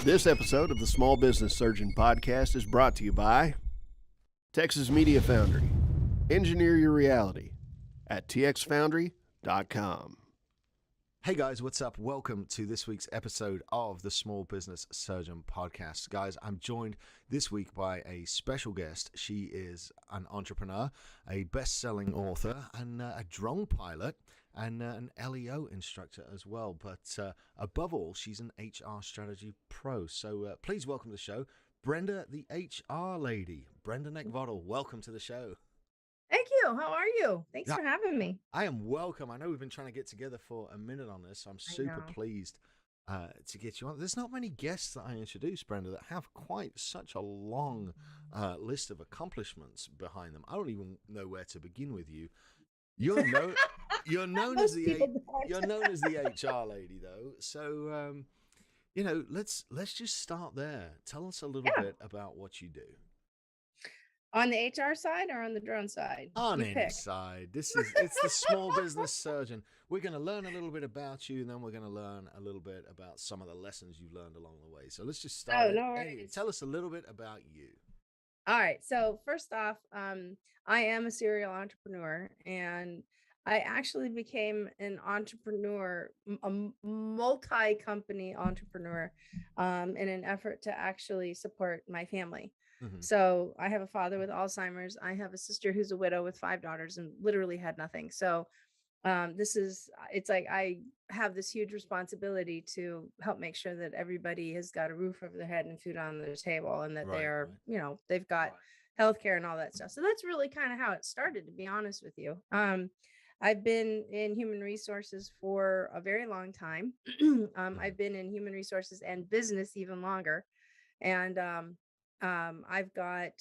This episode of the Small Business Surgeon Podcast is brought to you by Texas Media Foundry. Engineer your reality at txfoundry.com. Hey guys, what's up? Welcome to this week's episode of the Small Business Surgeon Podcast. Guys, I'm joined this week by a special guest. She is an entrepreneur, a best-selling author, and a drone pilot, and an LEO instructor as well. But above all, she's an HR strategy pro. So please welcome to the show, Brenda, the HR lady. Brenda Neckvatal, welcome to the show. Thank you. How are you? Thanks for having me. I am welcome. I know we've been trying to get together for a minute on this. So I'm super pleased to get you on. There's not many guests that I introduce, Brenda, that have quite such a long list of accomplishments behind them. I don't even know where to begin with you. You're known as the HR lady, though. So let's just start there. Tell us a little bit about what you do. On the HR side or on the drone side? On any side. It's the Small Business Surgeon. We're going to learn a little bit about you, and then we're going to learn a little bit about some of the lessons you've learned along the way. So let's just start. Tell us a little bit about you. All right. So first off, I am a serial entrepreneur, and I actually became an entrepreneur, a multi-company entrepreneur, in an effort to actually support my family. Mm-hmm. So I have a father with Alzheimer's. I have a sister who's a widow with 5 daughters and literally had nothing. So it's like I have this huge responsibility to help make sure that everybody has got a roof over their head and food on their table, and that they've got healthcare and all that stuff. So that's really kind of how it started, to be honest with you. I've been in human resources for a very long time. I've been in human resources and business even longer. And I've got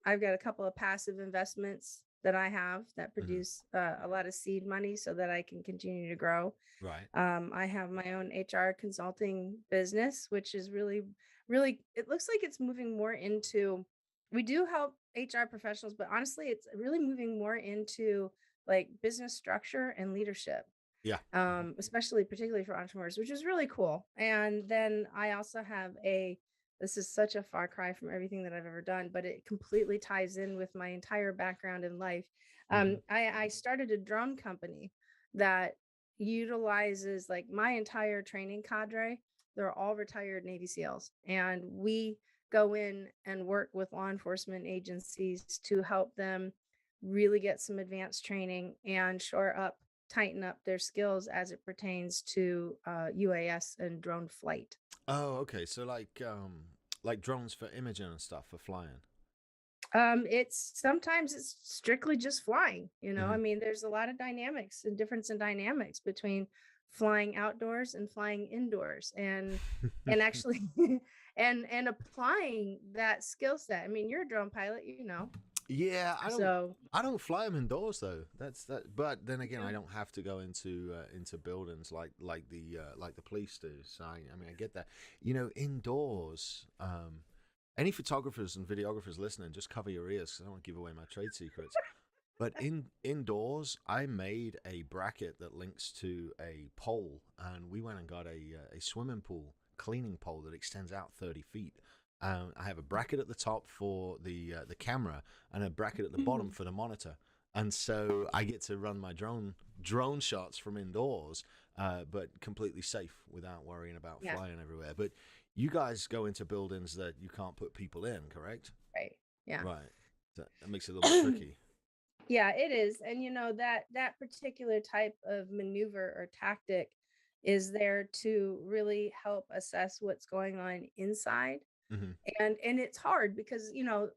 a couple of passive investments that I have that produce a lot of seed money so that I can continue to grow. Right. I have my own HR consulting business, which is really, it looks like it's moving more into, we do help HR professionals, but honestly, it's really moving more into like business structure and leadership. Yeah. Particularly for entrepreneurs, which is really cool. And then I also have this is such a far cry from everything that I've ever done, but it completely ties in with my entire background in life. I started a drone company that utilizes like my entire training cadre. They're all retired Navy SEALs. And we go in and work with law enforcement agencies to help them really get some advanced training and tighten up their skills as it pertains to UAS and drone flight. Oh, okay. So like drones for imaging and stuff for flying. Sometimes it's strictly just flying, I mean, there's a lot of difference in dynamics between flying outdoors and flying indoors and actually and applying that skill set. I mean, you're a drone pilot, Yeah, I don't fly them indoors though. That's that. But then again, I don't have to go into buildings like the police do. So I mean, I get that. Indoors. Any photographers and videographers listening, just cover your ears because I don't want to give away my trade secrets. But indoors, I made a bracket that links to a pole, and we went and got a swimming pool cleaning pole that extends out 30 feet. I have a bracket at the top for the camera and a bracket at the bottom for the monitor, and so I get to run my drone shots from indoors, but completely safe without worrying about flying everywhere. But you guys go into buildings that you can't put people in, correct? Right. Yeah. Right. That makes it a little tricky. Yeah, it is, and that particular type of maneuver or tactic is there to really help assess what's going on inside. Mm-hmm. And it's hard because,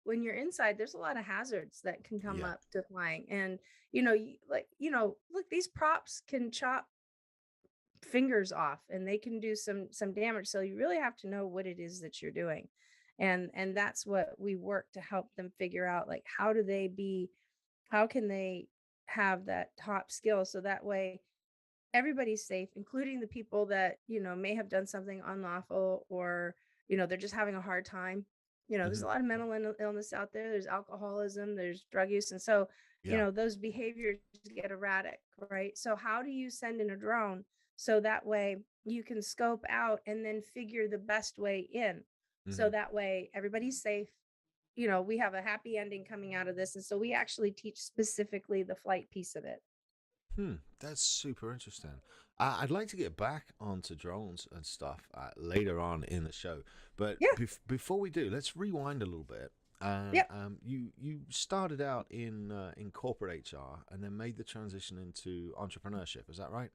when you're inside, there's a lot of hazards that can come up to flying. And, look, these props can chop fingers off and they can do some damage. So you really have to know what it is that you're doing. And that's what we work to help them figure out, like, how can they have that top skill so that way everybody's safe, including the people that, may have done something unlawful or they're just having a hard time. There's a lot of mental illness out there. There's alcoholism, there's drug use. And so, those behaviors get erratic, right? So how do you send in a drone So that way you can scope out and then figure the best way in. So that way everybody's safe. We have a happy ending coming out of this. And so we actually teach specifically the flight piece of it. That's super interesting. I'd like to get back onto drones and stuff later on in the show, but before we do, let's rewind a little bit. You started out in corporate HR and then made the transition into entrepreneurship. Is that right?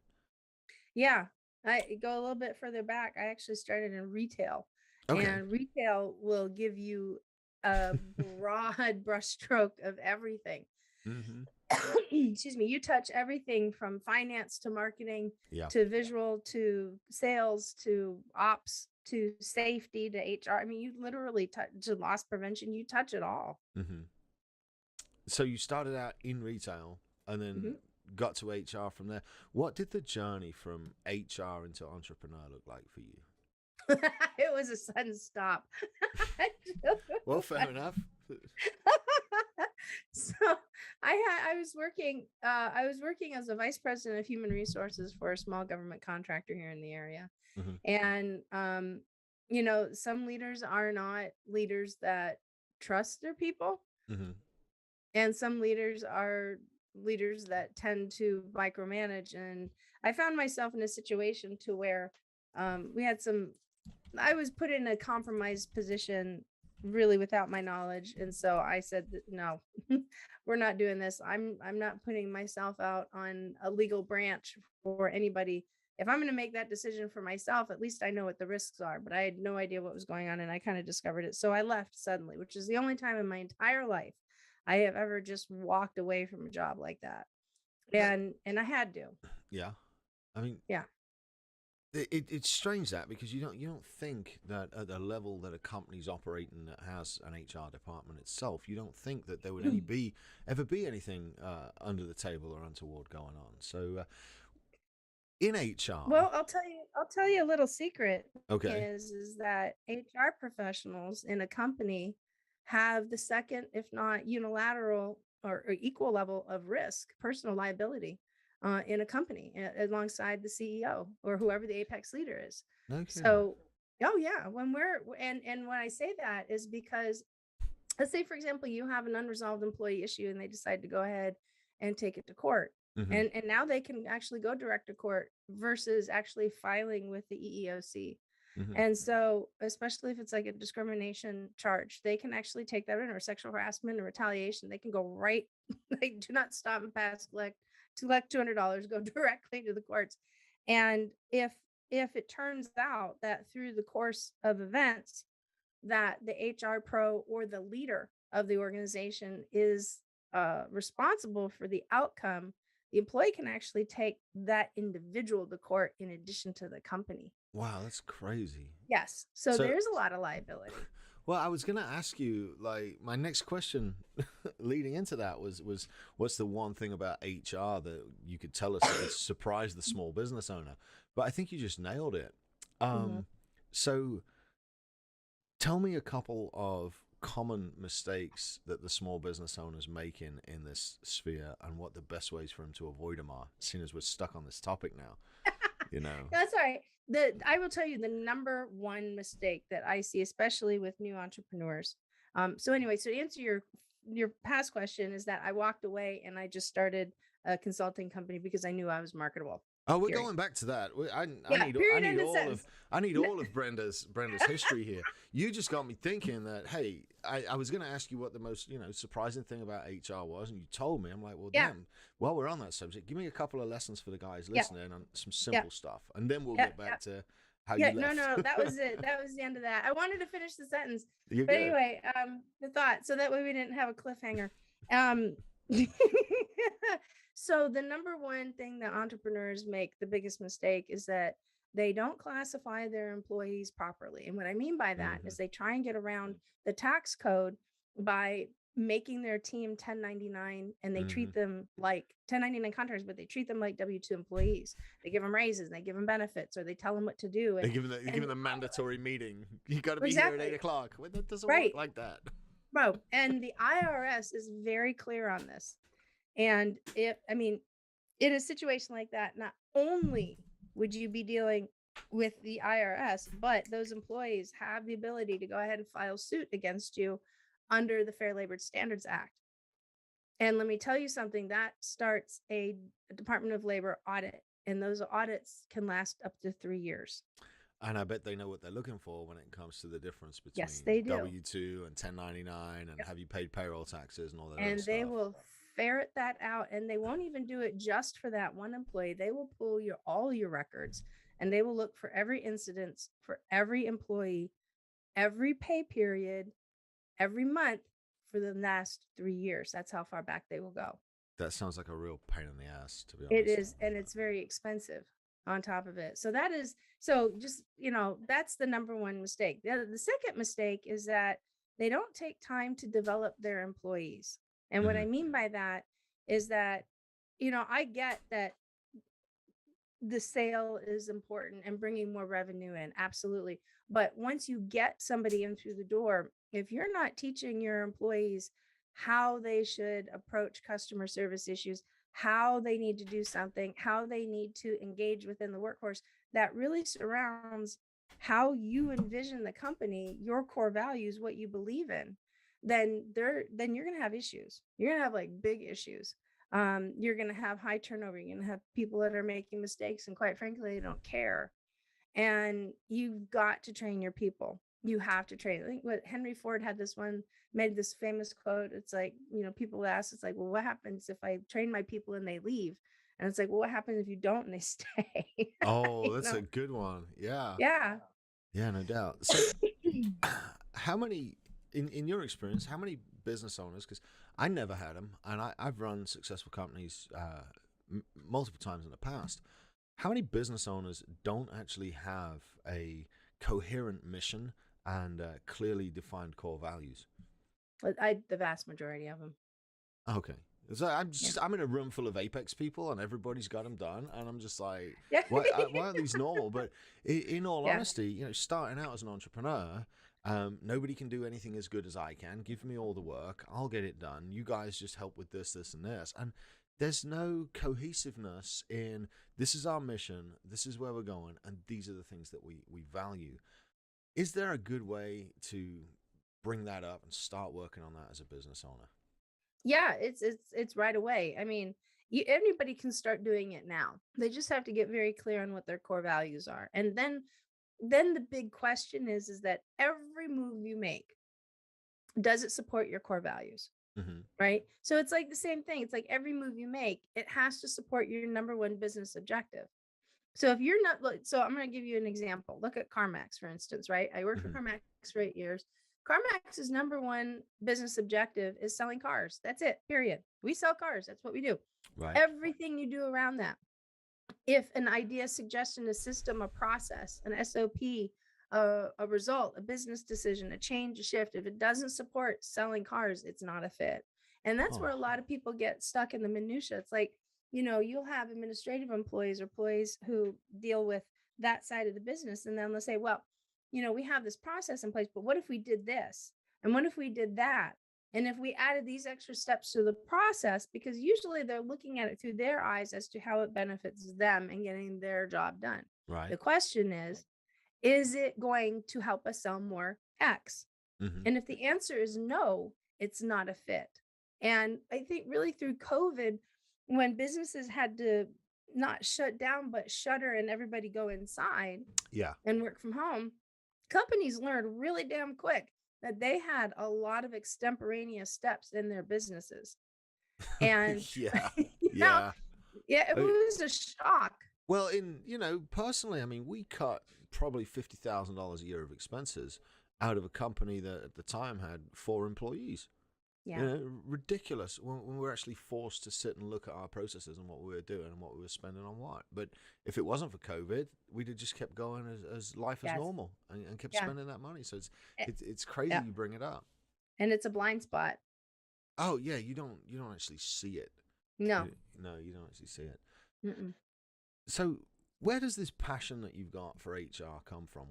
Yeah, I go a little bit further back. I actually started in retail, and retail will give you a broad brushstroke of everything. Excuse me. You touch everything from finance to marketing to visual to sales to ops to safety to HR. I mean, you literally touch to loss prevention. You touch it all. So you started out in retail and then got to HR from there. What did the journey from HR into entrepreneur look like for you? It was a sudden stop. Well, fair enough. So I was working as a vice president of human resources for a small government contractor here in the area. And some leaders are not leaders that trust their people. And some leaders are leaders that tend to micromanage. And I found myself in a situation to where I was put in a compromised position really without my knowledge. And so I said, no, we're not doing this. I'm not putting myself out on a legal branch for anybody. If I'm going to make that decision for myself, at least I know what the risks are, but I had no idea what was going on. And I kind of discovered it. So I left suddenly, which is the only time in my entire life I have ever just walked away from a job like that. And I had to. Yeah. I mean, yeah. It's strange that because you don't think that at the level that a company's operating that has an HR department itself, you don't think that there would ever be anything under the table or untoward going on. So in HR, well, I'll tell you a little secret. Okay, is that HR professionals in a company have the second, if not unilateral or equal level of risk, personal liability. In a company alongside the CEO or whoever the apex leader is. Okay. So, when when I say that is because, let's say, for example, you have an unresolved employee issue and they decide to go ahead and take it to court. And now they can actually go direct to court versus actually filing with the EEOC. And so, especially if it's like a discrimination charge, they can actually take that in, or sexual harassment or retaliation. They can go right, they do not stop and pass collect $200, go directly to the courts. And if it turns out that through the course of events that the HR pro or the leader of the organization is responsible for the outcome, the employee can actually take that individual to court in addition to the company. Wow, that's crazy. Yes. So there's a lot of liability. Well, I was going to ask you, like, my next question leading into that was what's the one thing about HR that you could tell us that would surprise the small business owner? But I think you just nailed it. So tell me a couple of common mistakes that the small business owners make in this sphere and what the best ways for them to avoid them are, seeing as we're stuck on this topic now. That's all right. I will tell you the number one mistake that I see, especially with new entrepreneurs. So to answer your past question, is that I walked away and I just started a consulting company because I knew I was marketable. Oh, we're going back to that. I need all of Brenda's history here. You just got me thinking that, hey, I was going to ask you what the most surprising thing about HR was, and you told me. I'm like, well, damn. While we're on that subject, give me a couple of lessons for the guys listening on some simple stuff, and then we'll get back to how you left. No, that was it. That was the end of that. I wanted to finish the sentence, but anyway, the thought, so that way we didn't have a cliffhanger. So the number one thing that entrepreneurs make, the biggest mistake, is that they don't classify their employees properly. And what I mean by that is they try and get around the tax code by making their team 1099, and they treat them like 1099 contractors, but they treat them like W-2 employees. They give them raises, they give them benefits, or they tell them what to do. They give them a mandatory meeting. You got to be here at 8:00. Well, that doesn't work like that. Bro, and the IRS is very clear on this. And in a situation like that, not only would you be dealing with the IRS? But those employees have the ability to go ahead and file suit against you under the Fair Labor Standards Act. And let me tell you something, that starts a Department of Labor audit, and those audits can last up to 3 years. And I bet they know what they're looking for when it comes to the difference between Yes, they do. W-2 and 1099 and have you paid payroll taxes and all that And other they stuff. will ferret that out, and they won't even do it just for that one employee. They will pull all your records, and they will look for every incident for every employee, every pay period, every month for the last 3 years. That's how far back they will go. That sounds like a real pain in the ass, to be honest. It is, and it's very expensive on top of it. So just, that's the number one mistake. The second mistake is that they don't take time to develop their employees. And what I mean by that is that, I get that the sale is important and bringing more revenue in. Absolutely. But once you get somebody in through the door, if you're not teaching your employees how they should approach customer service issues, how they need to do something, how they need to engage within the workforce, that really surrounds how you envision the company, your core values, what you believe in, then you're going to have issues. You're going to have like big issues. You're going to have high turnover. You're going to have people that are making mistakes, and quite frankly, they don't care. And you've got to train your people. You have to train. I think what Henry Ford made this famous quote. It's like, people ask, it's like, well, what happens if I train my people and they leave? And it's like, well, what happens if you don't and they stay? Oh, that's a good one. Yeah. Yeah. Yeah, no doubt. So how many, in your experience, how many business owners, because I never had them, and I've run successful companies multiple times in the past. How many business owners don't actually have a coherent mission and clearly defined core values? The vast majority of them. Okay. So I'm in a room full of Apex people, and everybody's got them done, and I'm just like, why are these normal? But in all honesty, starting out as an entrepreneur, nobody can do anything as good as I can. Give me all the work, I'll get it done. You guys just help with this, and this, and there's no cohesiveness in this is our mission, this is where we're going, and these are the things that we value. Is there a good way to bring that up and start working on that as a business owner? Yeah, it's right away. I mean, anybody can start doing it now. They just have to get very clear on what their core values are. And then the big question is that every move you make, does it support your core values? Mm-hmm. Right? So it's like the same thing. It's like every move you make, it has to support your number one business objective. So if you're not, so I'm going to give you an example. Look at CarMax, for instance, right? I worked for CarMax for 8 years. CarMax's number one business objective is selling cars. That's it, period. We sell cars. That's what we do. Right. Everything you do around that. If an idea, suggestion, a system, a process, an SOP, a result, a business decision, a change, a shift, if it doesn't support selling cars, it's not a fit. And that's where a lot of people get stuck in the minutia. It's like, you'll have administrative employees or employees who deal with that side of the business. And then they'll say, well, we have this process in place, but what if we did this? And what if we did that? And if we added these extra steps to the process, because usually they're looking at it through their eyes as to how it benefits them and getting their job done. Right. The question is it going to help us sell more X? Mm-hmm. And if the answer is no, it's not a fit. And I think really through COVID, when businesses had to not shut down, but shutter and everybody go inside and work from home, companies learned really damn quick that they had a lot of extemporaneous steps in their businesses. And it was a shock. Well, personally, I mean, we cut probably $50,000 a year of expenses out of a company that at the time had 4 employees. Yeah. Ridiculous when we're actually forced to sit and look at our processes and what we were doing and what we were spending on what. But if it wasn't for COVID, we'd have just kept going as life as normal and kept spending that money. So it's crazy you bring it up. And it's a blind spot. Oh yeah, you don't actually see it. No. You don't actually see it. Mm-mm. So where does this passion that you've got for HR come from?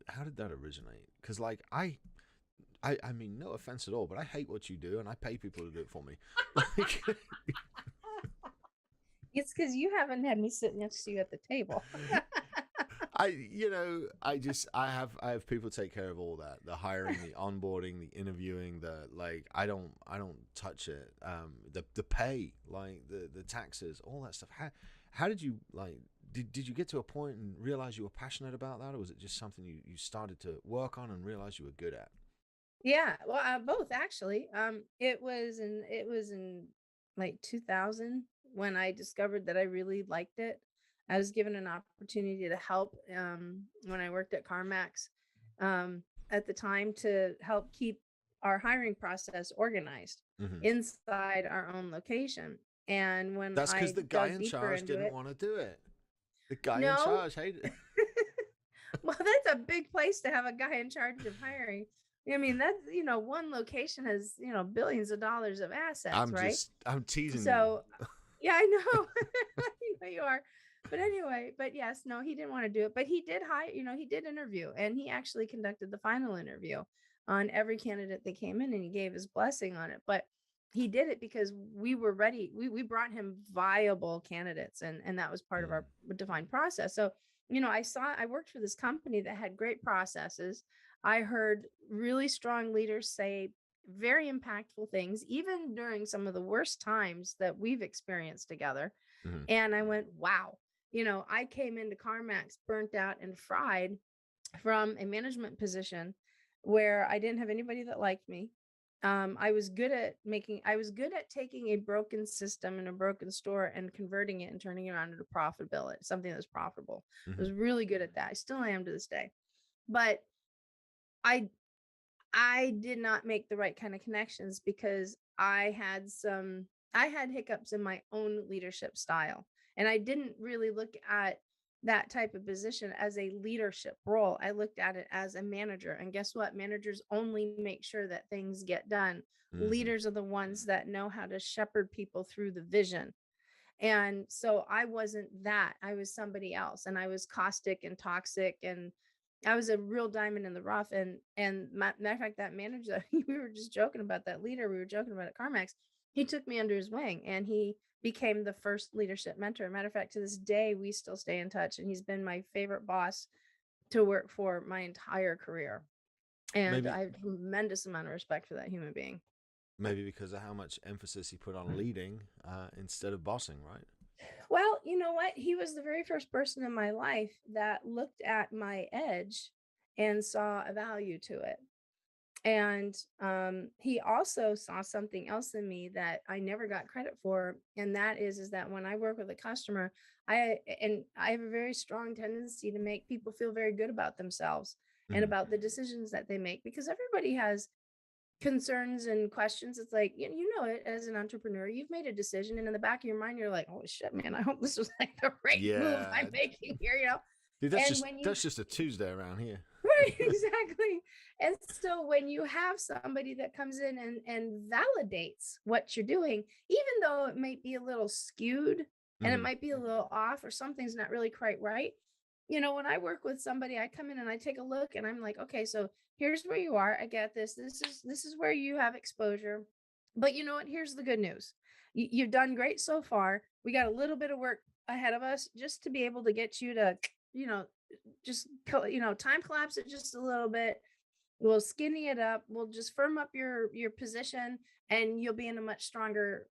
How did that originate? Because I mean, no offense at all, but I hate what you do, and I pay people to do it for me. It's because you haven't had me sit next to you at the table. I have people take care of all that, the hiring, the onboarding, the interviewing, I don't touch it. The pay, like the taxes, all that stuff. How did you did you get to a point and realize you were passionate about that, or was it just something you started to work on and realize you were good at? Yeah, well, both actually. It was in like 2000 when I discovered that I really liked it. I was given an opportunity to help when I worked at CarMax at the time to help keep our hiring process organized Mm-hmm. inside our own location. And when That's because I the guy dug in deeper charge into didn't it, want to do it. The guy in no. charge hated it. Well, that's a big place to have a guy in charge of hiring. I mean, that's, one location has, billions of dollars of assets, right? I'm teasing you. So, yeah, I know. I know you are. But anyway, but yes, no, he didn't want to do it. But he did hire, he did interview, and he actually conducted the final interview on every candidate that came in, and he gave his blessing on it. But he did it because we were ready. We brought him viable candidates, and that was part of our defined process. So, I worked for this company that had great processes. I heard really strong leaders say very impactful things, even during some of the worst times that we've experienced together. Mm-hmm. And I went, wow, I came into CarMax burnt out and fried from a management position where I didn't have anybody that liked me. I was good at taking a broken system and a broken store and converting it and turning it around into profitability, something that's profitable. I Mm-hmm. was really good at that. I still am to this day. But I I did not make the right kind of connections because I had hiccups in my own leadership style. And I didn't really look at that type of position as a leadership role. I looked at it as a manager. And guess what? Managers only make sure that things get done. Mm-hmm. Leaders are the ones that know how to shepherd people through the vision. And so I wasn't that. I was somebody else, and I was caustic and toxic, and I was a real diamond in the rough. And matter of fact, that manager that we were just joking about, that leader we were joking about at CarMax, he took me under his wing and he became the first leadership mentor. Matter of fact, to this day, we still stay in touch, and he's been my favorite boss to work for my entire career. And Maybe I have a tremendous amount of respect for that human being. maybe because of how much emphasis he put on leading instead of bossing, right? Well, you know what? He was the very first person in my life that looked at my edge and saw a value to it. And he also saw something else in me that I never got credit for, and that is that when I work with a customer, I have a very strong tendency to make people feel very good about themselves and Mm-hmm. about the decisions that they make, because everybody has concerns and questions. It's like, it as an entrepreneur, you've made a decision, and in the back of your mind, you're like, holy shit, man, I hope this was like the right move Yeah, I'm making here. dude, And when you that's just a Tuesday around here. right, exactly. And so when you have somebody that comes in and validates what you're doing, even though it might be a little skewed and it Mm-hmm. might be a little off or something's not really quite right, when I work with somebody, I come in and I take a look and I'm like, okay, so here's where you are. I get this. This is where you have exposure. But you know what? Here's the good news. You've done great so far. We got a little bit of work ahead of us just to be able to get you to, you know, just time collapse it just a little bit. We'll skinny it up. We'll just firm up your position, and you'll be in a much stronger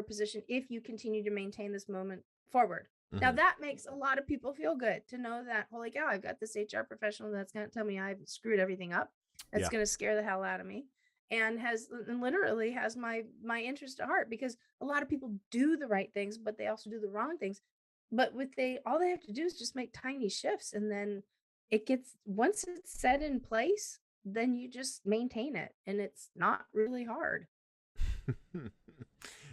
position if you continue to maintain this moment forward. Now Mm-hmm. that makes a lot of people feel good to know that, holy cow, I've got this HR professional that's going to tell me I've screwed everything up. That's Yeah. going to scare the hell out of me, and literally has my interest at heart, because a lot of people do the right things, but they also do the wrong things. But all they have to do is just make tiny shifts, and then once it's set in place, then you just maintain it, and it's not really hard.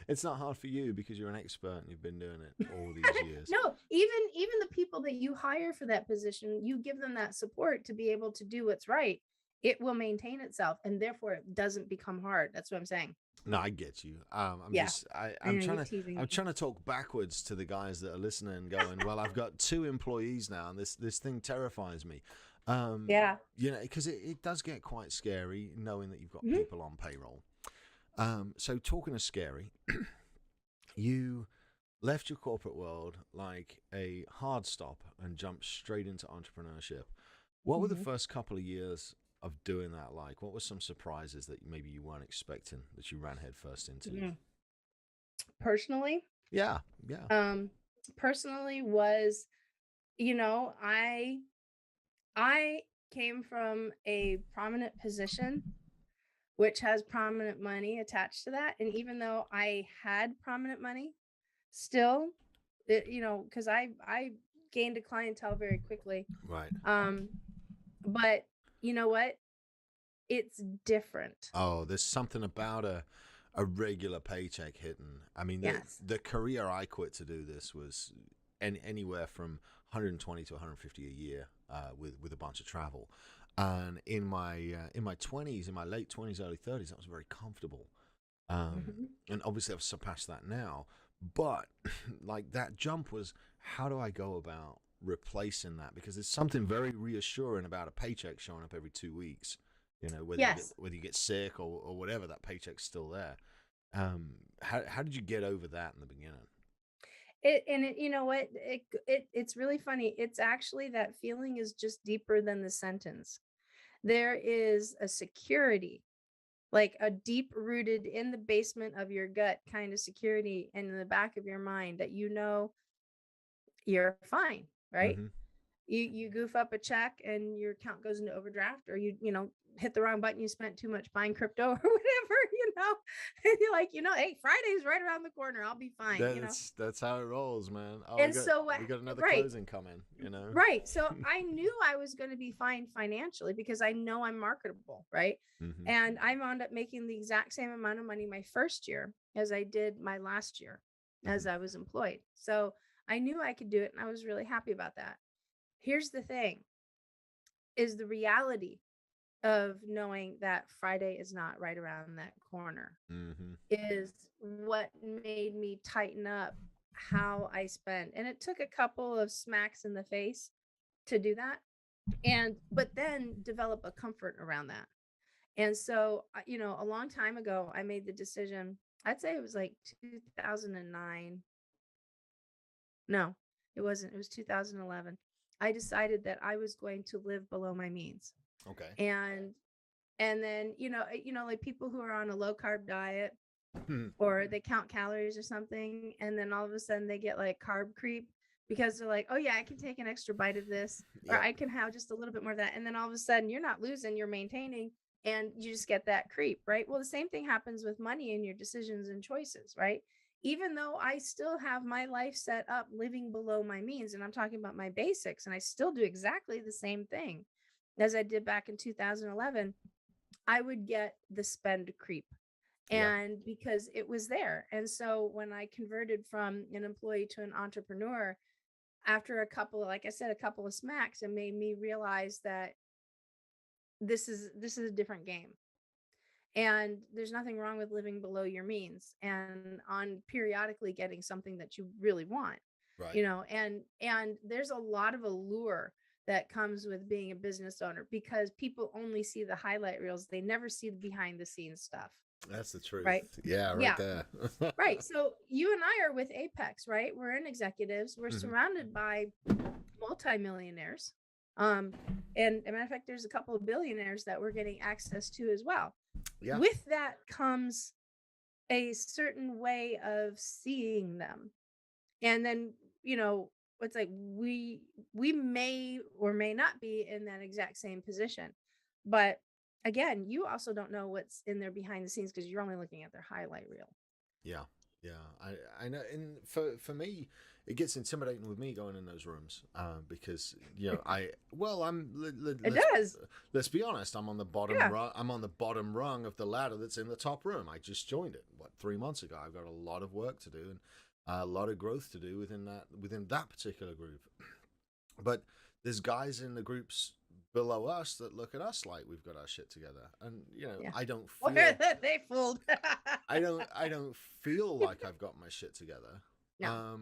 It's not hard for you because you're an expert and you've been doing it all these years. No, even the people that you hire for that position, you give them that support to be able to do what's right. It will maintain itself, and therefore it doesn't become hard. That's what I'm saying. No, I get you. Yeah. I'm know, trying you're I'm me. trying to talk backwards to the guys that are listening, going, well, I've got 2 employees now, and this thing terrifies me. Yeah. Because it does get quite scary knowing that you've got Mhm. people on payroll. So talking of scary, you left your corporate world like a hard stop and jumped straight into entrepreneurship. What were the first couple of years of doing that like? What were some surprises that maybe you weren't expecting that you ran headfirst into? Personally, Yeah. personally was, I came from a prominent position which has prominent money attached to that. And even though I had prominent money, still, because I gained a clientele very quickly. Right. But you know what? It's different. Oh, there's something about a regular paycheck hitting. I mean, Yes. the career I quit to do this was anywhere from 120 to 150 a year with a bunch of travel. And in my 20s, in my late 20s, early 30s, that was very comfortable. And obviously I've surpassed that now. But like that jump was, how do I go about replacing that? Because there's something very reassuring about a paycheck showing up every 2 weeks. Whether you get sick or whatever, that paycheck's still there. How did you get over that in the beginning? You know what? It's really funny. It's actually, that feeling is just deeper than the sentence. There is a security, like a deep rooted in the basement of your gut kind of security, and in the back of your mind that you're fine, right? Mm-hmm. You goof up a check and your account goes into overdraft, or you hit the wrong button, you spent too much buying crypto or whatever, and you're like, hey, Friday's right around the corner, I'll be fine. That's how it rolls, man. Oh, And we got another right, closing coming, right. So I knew I was going to be fine financially because I know I'm marketable, right? Mm-hmm. And I wound up making the exact same amount of money my first year as I did my last year as I was employed. So I knew I could do it, and I was really happy about that. Here's the thing, is the reality of knowing that Friday is not right around that corner is what made me tighten up how I spend. And it took a couple of smacks in the face to do that. But then develop a comfort around that. And so, a long time ago, I made the decision, I'd say it was like 2009. No, it wasn't. It was 2011. I decided that I was going to live below my means. Okay. And then, like people who are on a low carb diet or they count calories or something, and then all of a sudden they get like carb creep because they're like, oh yeah, I can take an extra bite of this, or I can have just a little bit more of that. And then all of a sudden you're not losing, you're maintaining, and you just get that creep, right? Well, the same thing happens with money and your decisions and choices, right? Even though I still have my life set up living below my means, and I'm talking about my basics, and I still do exactly the same thing as I did back in 2011, I would get the spend creep. And because it was there. And so when I converted from an employee to an entrepreneur, after a couple of smacks, it made me realize that this is a different game. And there's nothing wrong with living below your means and on periodically getting something that you really want. Right. And there's a lot of allure that comes with being a business owner because people only see the highlight reels. They never see the behind the scenes stuff. That's the truth. Right. Yeah. Right there. Right. So you and I are with Apex, right? We're in executives. We're surrounded by multimillionaires. And as a matter of fact, there's a couple of billionaires that we're getting access to as well. Yeah. With that comes a certain way of seeing them. And then, it's like we may or may not be in that exact same position. But again, you also don't know what's in there behind the scenes because you're only looking at their highlight reel. Yeah. I know. And for me, it gets intimidating with me going in those rooms because let's be honest, I'm on the bottom rung. I'm on the bottom rung of the ladder that's in the top room. I just joined it 3 months ago. I've got a lot of work to do and a lot of growth to do within that particular group. But there's guys in the groups below us that look at us like we've got our shit together, and I don't feel they fooled. I don't feel like I've got my shit together. No.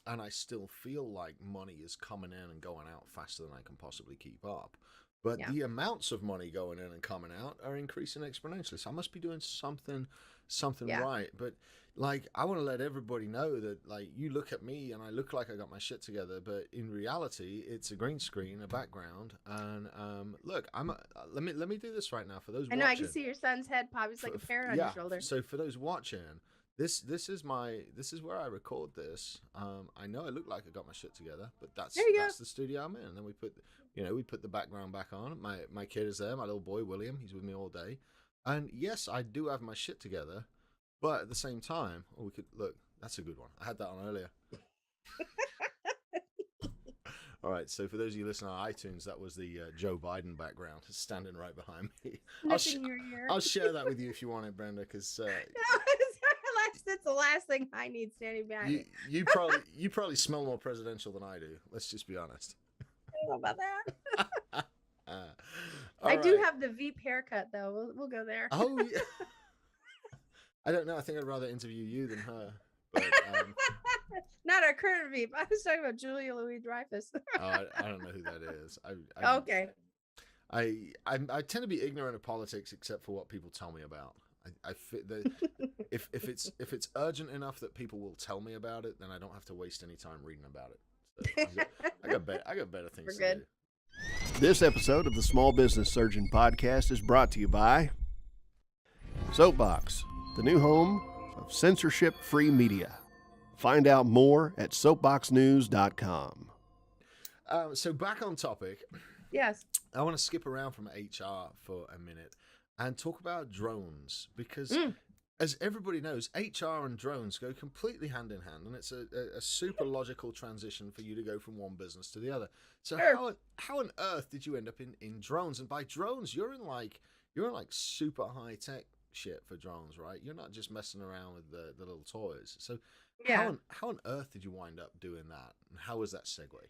And I still feel like money is coming in and going out faster than I can possibly keep up. but the amounts of money going in and coming out are increasing exponentially. So I must be doing something right. But like, I want to let everybody know that, like, you look at me and I look like I got my shit together, but in reality, it's a green screen, a background, and look, let me do this right now for those watching. I know, I can see your son's head pop. It's like a parrot on your shoulder. So for those watching, this is where I record this. I know I look like I got my shit together, but that's the studio I'm in. And then we put the background back on. My kid is there, my little boy William. He's with me all day, and yes, I do have my shit together. But at the same time, we could look. That's a good one. I had that on earlier. All right. So for those of you listening on iTunes, that was the Joe Biden background standing right behind me. I'll share that with you if you want it, Brenda, because that's the last thing I need standing behind me. You probably smell more presidential than I do. Let's just be honest. I don't know about that. I do have the Veep haircut, though. We'll go there. Oh yeah. I don't know. I think I'd rather interview you than her. But, not our current Veep. I was talking about Julia Louis-Dreyfus. I don't know who that is. Okay. I tend to be ignorant of politics except for what people tell me about. If it's urgent enough that people will tell me about it, then I don't have to waste any time reading about it. So I got better things to do. This episode of the Small Business Surgeon Podcast is brought to you by Soapbox, the new home of censorship-free media. Find out more at soapboxnews.com. So back on topic. Yes. I want to skip around from HR for a minute and talk about drones because, as everybody knows, HR and drones go completely hand in hand, and it's a super logical transition for you to go from one business to the other. So how on earth did you end up in drones? And by drones, you're in like super high tech shit for drones, right? You're not just messing around with the little toys. So how on earth did you wind up doing that, and how was that segue?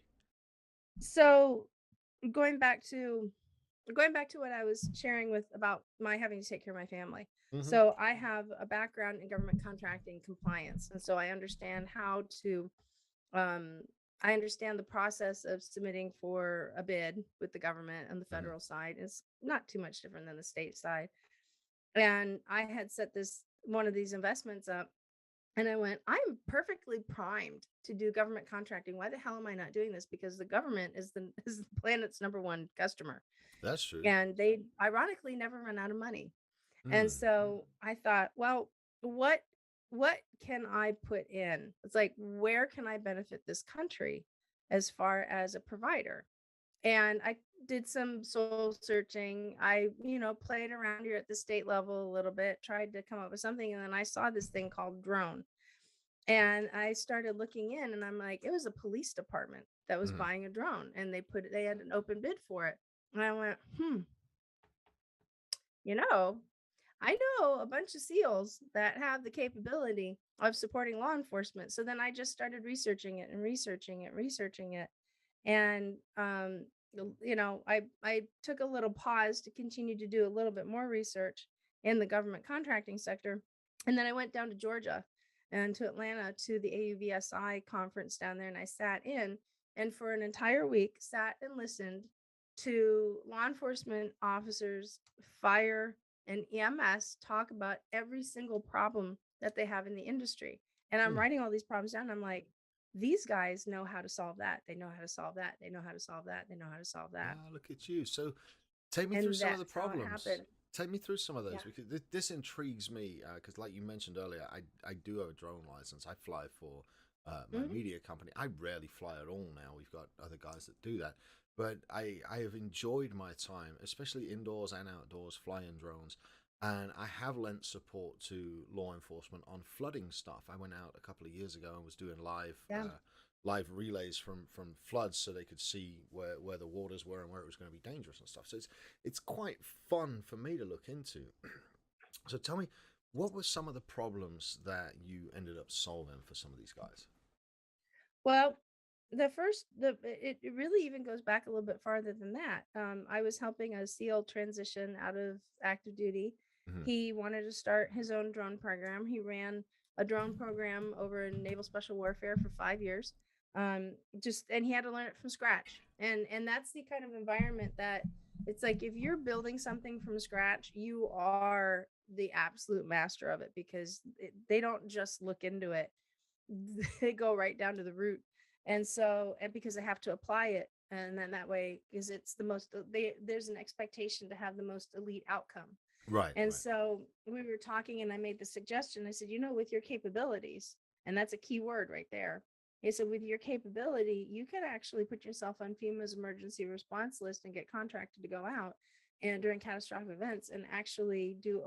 So going back to what I was sharing about my having to take care of my family. Mm-hmm. So I have a background in government contracting compliance, and so I understand how to I understand the process of submitting for a bid with the government on the federal side. It's not too much different than the state side. And I had set one of these investments up, and I went, I'm perfectly primed to do government contracting. Why the hell am I not doing this? Because the government is the planet's number one customer. That's true. And they ironically never run out of money. And so I thought, well, what can I put in? It's like, where can I benefit this country as far as a provider? And I did some soul searching. I, played around here at the state level a little bit, tried to come up with something. And then I saw this thing called drone. And I started looking in, and I'm like, it was a police department that was buying a drone, and they had an open bid for it. And I went, I know a bunch of SEALs that have the capability of supporting law enforcement. So then I just started researching it. And, I took a little pause to continue to do a little bit more research in the government contracting sector. And then I went down to Georgia and to Atlanta to the AUVSI conference down there. And I sat in and for an entire week sat and listened to law enforcement officers, fire, and EMS talk about every single problem that they have in the industry. And I'm writing all these problems down. I'm like, these guys know how to solve that. They know how to solve that. They know how to solve that. They know how to solve that. Ah, look at you. So take me through some of the problems. Take me through some of those because this intrigues me because like you mentioned earlier, I do have a drone license. I fly for my media company. I rarely fly at all now. We've got other guys that do that. But I have enjoyed my time, especially indoors and outdoors, flying drones. And I have lent support to law enforcement on flooding stuff. I went out a couple of years ago and was doing live relays from floods so they could see where the waters were and where it was going to be dangerous and stuff. So it's quite fun for me to look into. So tell me, what were some of the problems that you ended up solving for some of these guys? Well, it really even goes back a little bit farther than that. I was helping a SEAL transition out of active duty. He wanted to start his own drone program. He ran a drone program over in Naval Special Warfare for 5 years. And he had to learn it from scratch. And that's the kind of environment that It's like if you're building something from scratch, you are the absolute master of it, because they don't just look into it. They go right down to the root. And so, and because they have to apply it, and then that way, because it's the most, there's an expectation to have the most elite outcome. Right. And Right. so we were talking, and I made the suggestion. I said, with your capabilities, and that's a key word right there. I said, with your capability, you could actually put yourself on FEMA's emergency response list and get contracted to go out and during catastrophic events and actually do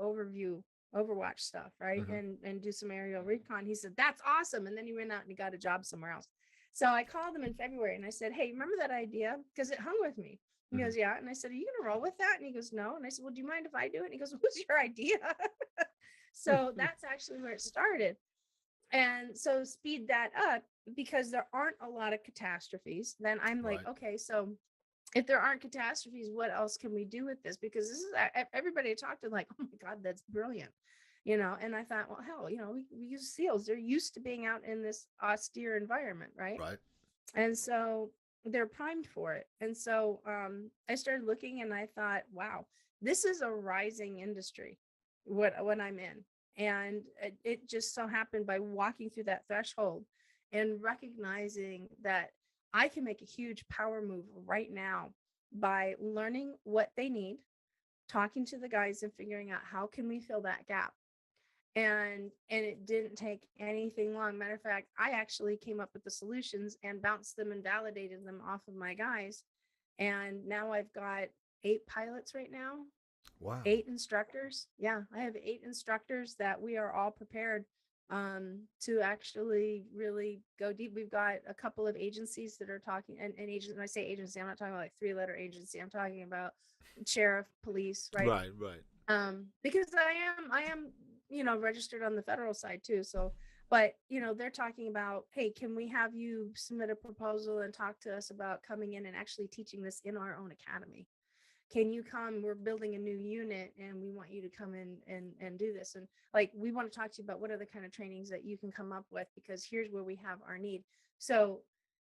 overwatch stuff, right? And do some aerial recon. He said, that's awesome. And then he went out and he got a job somewhere else. So I called him in February and I said, hey, remember that idea? Because it hung with me. He goes, yeah. And I said, are you going to roll with that? And he goes, no. And I said, well, do you mind if I do it? And he goes, what's your idea? So that's actually where it started. And so speed that up, because there aren't a lot of catastrophes. Then I'm like, okay, so if there aren't catastrophes, what else can we do with this? Because this is, everybody I talked to, like, oh my God, that's brilliant. And I thought, well, hell, we use SEALs. They're used to being out in this austere environment, right? Right. And so they're primed for it. And so I started looking and I thought, wow, this is a rising industry, what I'm in. And it just so happened, by walking through that threshold and recognizing that I can make a huge power move right now by learning what they need, talking to the guys and figuring out how can we fill that gap. And it didn't take anything long. Matter of fact, I actually came up with the solutions and bounced them and validated them off of my guys. And now I've got 8 pilots right now. Wow. 8 instructors. Yeah, I have 8 instructors that we are all prepared to actually really go deep. We've got a couple of agencies that are talking, and agents, when I say agency, I'm not talking about like 3-letter agency. I'm talking about sheriff, police, right? Right. Because I am registered on the federal side too. So, but they're talking about, hey, can we have you submit a proposal and talk to us about coming in and actually teaching this in our own academy? Can you come? We're building a new unit and we want you to come in and do this. And like, we want to talk to you about what are the kind of trainings that you can come up with, because here's where we have our need. So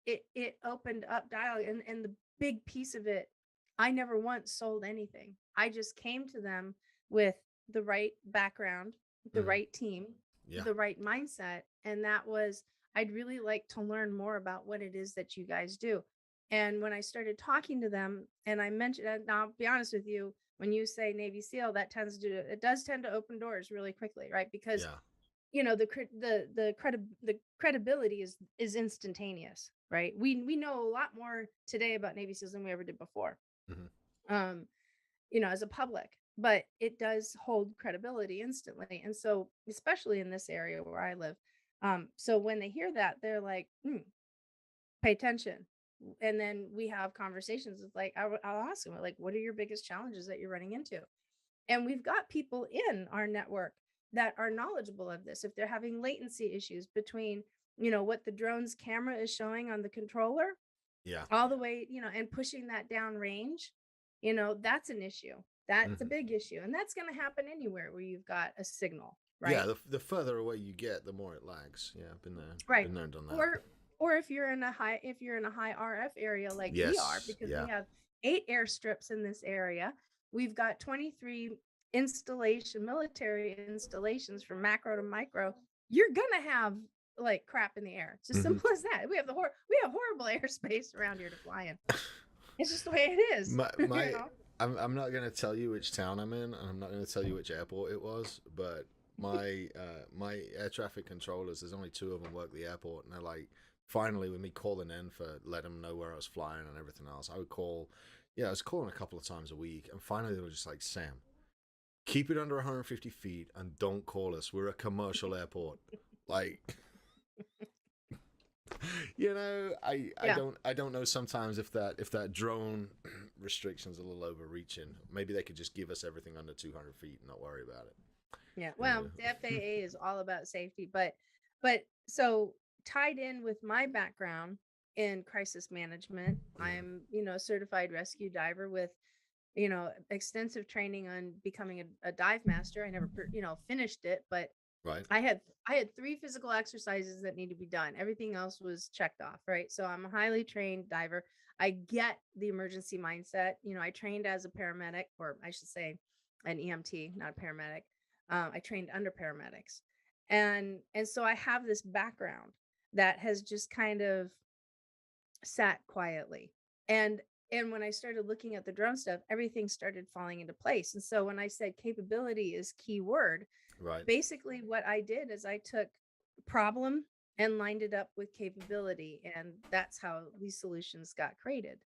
it opened up dialogue. And the big piece of it, I never once sold anything. I just came to them with the right background, the right team, the right mindset. And that was, I'd really like to learn more about what it is that you guys do. And when I started talking to them, and I mentioned, and I'll be honest with you, when you say Navy SEAL, it does tend to open doors really quickly, right? Because the credibility is instantaneous, right? We know a lot more today about Navy SEALs than we ever did before, as a public, but it does hold credibility instantly. And so, especially in this area where I live, so when they hear that, they're like, pay attention. And then we have conversations with, like, I'll ask them, like, what are your biggest challenges that you're running into? And we've got people in our network that are knowledgeable of this. If they're having latency issues between, what the drone's camera is showing on the controller, all the way, and pushing that down range, that's an issue. That's a big issue. And that's going to happen anywhere where you've got a signal, right? Yeah, the further away you get, the more it lags. Yeah, I've been there. Right. Been there and done that. Or if you're in a high RF area like we are, because we have 8 airstrips in this area. We've got 23 military installations from macro to micro. You're gonna have like crap in the air. It's as simple as that. We have horrible airspace around here to fly in. It's just the way it is. I'm not gonna tell you which town I'm in, and I'm not gonna tell you which airport it was, but my my air traffic controllers, there's only 2 of them work the airport, and they're like, finally, with me calling in for let them know where I was flying and everything else, I would call. Yeah, I was calling a couple of times a week, and finally they were just like, Sam, keep it under 150 feet and don't call us. We're a commercial airport. Like, I don't know sometimes if that drone restriction's a little overreaching. Maybe they could just give us everything under 200 feet and not worry about it. Yeah, well, the FAA is all about safety, but so tied in with my background in crisis management, I'm, a certified rescue diver with, extensive training on becoming a dive master. I never, finished it, but I had 3 physical exercises that need to be done. Everything else was checked off, right? So I'm a highly trained diver. I get the emergency mindset. You know, I trained as a paramedic, or I should say an EMT, not a paramedic. I trained under paramedics. And so I have this background that has just kind of sat quietly. And and when I started looking at the drone stuff, everything started falling into place. And so when I said capability is key word, Right. basically what I did is I took problem and lined it up with capability, and that's how these solutions got created.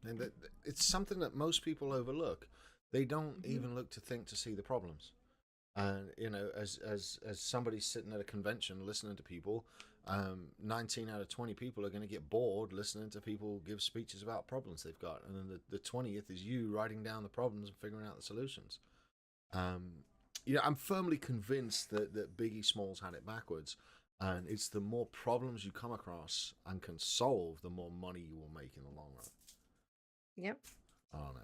And it's something that most people overlook. They don't Mhm. even look to think to see the problems. And you know, as somebody sitting at a convention listening to people, 19 out of 20 people are going to get bored listening to people give speeches about problems they've got, and then the 20th is you writing down the problems and figuring out the solutions. Um, you know, I'm firmly convinced that Biggie Smalls had it backwards, and it's the more problems you come across and can solve, the more money you will make in the long run. Yep. I don't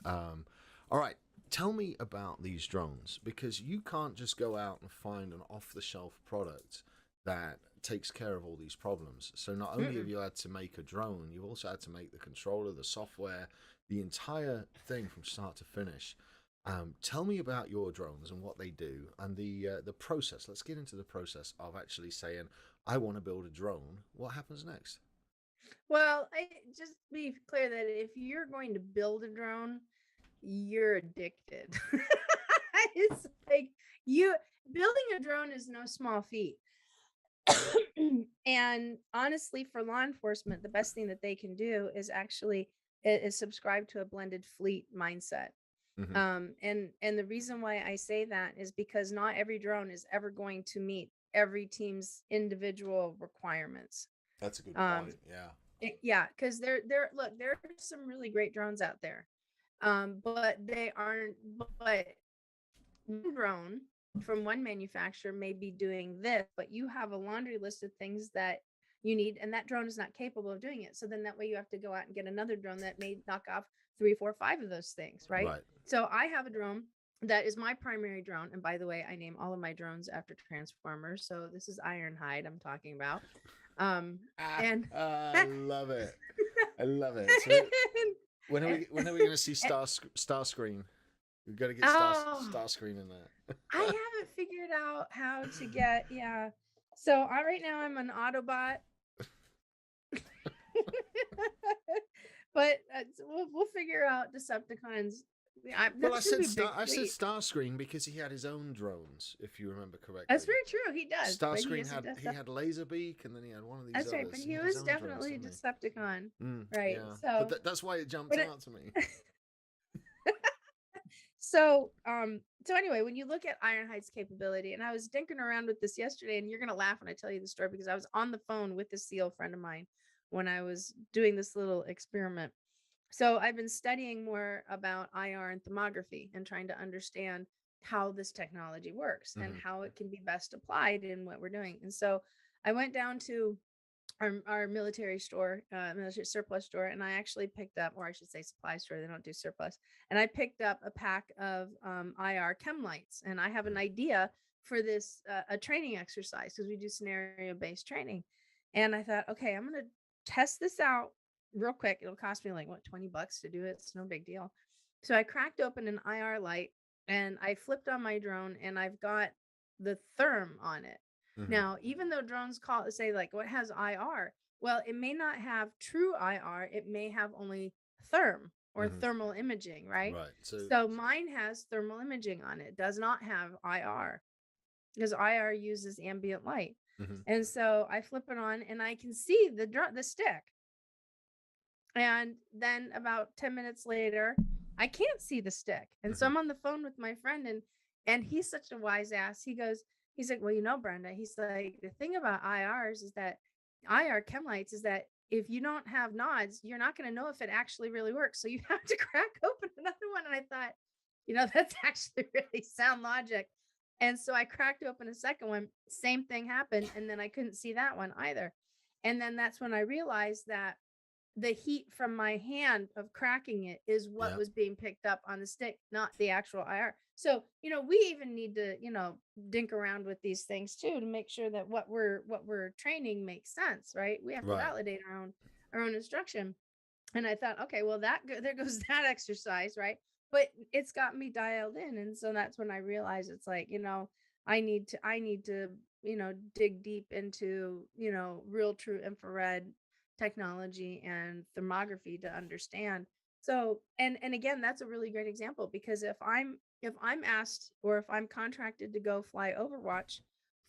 know. All right. Tell me about these drones, because you can't just go out and find an off-the-shelf product that takes care of all these problems. So not only have you had to make a drone, you've also had to make the controller, the software, the entire thing from start to finish. Tell me about your drones and what they do and the process. Let's get into the process of actually saying, I want to build a drone. What happens next? Well, I just be clear that if you're going to build a drone, you're addicted. It's like you building a drone is no small feat. And honestly, for law enforcement, the best thing that they can do is actually is subscribe to a blended fleet mindset. Mm-hmm. And the reason why I say that is because not every drone is ever going to meet every team's individual requirements. That's a good Um, point. Yeah. yeah, because look, there are some really great drones out there. But they aren't, but one drone from one manufacturer may be doing this, but you have a laundry list of things that you need, and that drone is not capable of doing it. So then that way you have to go out and get another drone that may knock off 3, 4, 5 of those things, right? Right. So I have a drone that is my primary drone. And by the way, I name all of my drones after Transformers. So this is Ironhide I'm talking about. And I love it. I love it. So when are we going to see Starscream? We've got to get Starscream in there. I haven't figured out how to get, yeah. So right now I'm an Autobot. But we'll figure out Decepticons. Well, I said Starscream because he had his own drones, if you remember correctly. That's very true. He does. Starscream had Laserbeak, and then he had one of these. That's others. Right, but he was definitely Decepticon, right? Yeah. So, but that's why it jumped out to me. So anyway, when you look at Ironhide's capability, and I was dinking around with this yesterday, and you're gonna laugh when I tell you the story because I was on the phone with a SEAL friend of mine when I was doing this little experiment. So I've been studying more about IR and thermography and trying to understand how this technology works and how it can be best applied in what we're doing. And so I went down to our military store, military surplus store, and I actually picked up, or I should say supply store, they don't do surplus, and I picked up a pack of IR chem lights. And I have an idea for this a training exercise because we do scenario based training. And I thought, okay, I'm going to test this out real quick. It'll cost me like what, $20 to do it. It's no big deal. So I cracked open an IR light and I flipped on my drone, and I've got the therm on it. Now, even though drones say like what has IR, well, it may not have true IR. It may have only therm or thermal imaging, right? Right. So mine has thermal imaging on it. It does not have IR because IR uses ambient light. And so I flip it on and I can see the stick. And then about 10 minutes later, I can't see the stick. And so I'm on the phone with my friend, and he's such a wise ass. He's like, well, you know, Brenda, he's like, the thing about IRs is that IR chem lights is that if you don't have nods, you're not going to know if it actually really works. So you have to crack open another one. And I thought, you know, that's actually really sound logic. And so I cracked open a second one, same thing happened. And then I couldn't see that one either. And then that's when I realized that the heat from my hand of cracking it is what was being picked up on the stick, not the actual IR. So, you know, we even need to, you know, dink around with these things too, to make sure that what we're training makes sense, right? We have to validate our own instruction. And I thought, okay, well, there goes that exercise, right? But it's got me dialed in, and so that's when I realized it's like, I need to dig deep into real true infrared technology and thermography to understand. So, and again, that's a really great example, because if I'm asked, or if I'm contracted to go fly Overwatch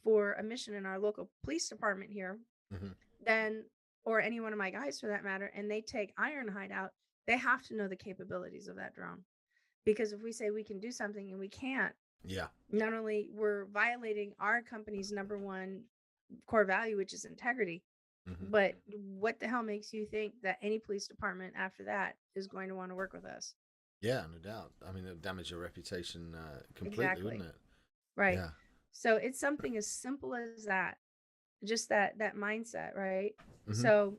for a mission in our local police department here, Mm-hmm. then, or any one of my guys for that matter, and they take Ironhide out, they have to know the capabilities of that drone. Because if we say we can do something and we can't, Yeah. not only we're violating our company's number one core value, which is integrity, Mm-hmm. but what the hell makes you think that any police department after that is going to want to work with us? Yeah, no doubt. I mean, it would damage your reputation completely, Exactly. wouldn't it? Right. Yeah. So it's something as simple as that, just that mindset, right? Mm-hmm.